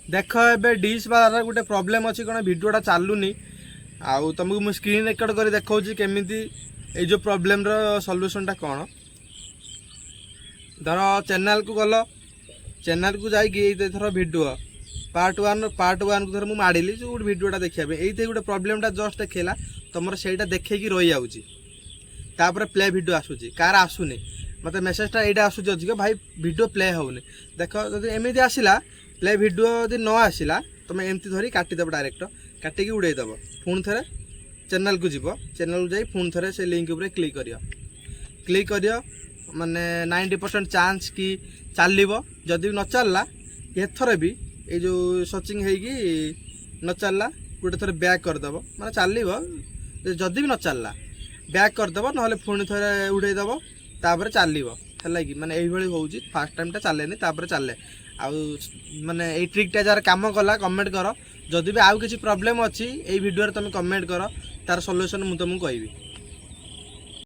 देख ए डिश बार गोटे प्रोब्लेम अच्छी कौन भिडियोटा चलुनी आउ तुमको मुझे स्क्रीन रेकर्ड कर देखा केमी ये जो प्रोब्लेम सल्यूशनटा कौन धर चैनल को गल चैनल को जाइए भिडियो पार्ट वन को धर मुझे माड़ी जो गोटे भिडियोटा देखा ये गोटे प्रोब्लेमटा जस्ट देखला तुम से देखे रही जाऊँगी प्ले भिडियो आसूँ कार आसूनी मत मेसेजटा यहाँ आसूँ कि भाई भिडियो प्ले होनी देख जब एमती आसला प्ले भिडियो यदि न आसला तुम एमती धरी काटिदेव डायरेक्ट काटिकी उड़ेदेव पुणी थे चैनल को जीव चैनल को जाई पुणी थे से लिंक उपर क्लिक कर माने 90% चांस कि चलो जदि न चलला एथर भी ये जो सर्चिंग होगी न चलला गोटे थर बैक करदेव माने चलो जदि भी न चलला बैक करदेव ना पुणी थे उड़ेदेव तापर चलो है कि माने यही हूँ फास्ट टाइम चलेनी चले आउ माने ये ट्रिकटा जार काम कला कमेंट कर जदि भी आउ किसी प्रॉब्लम अच्छी ये वीडियो तुम कमेंट कर तार सॉल्यूशन मुझे तुमको कहबी।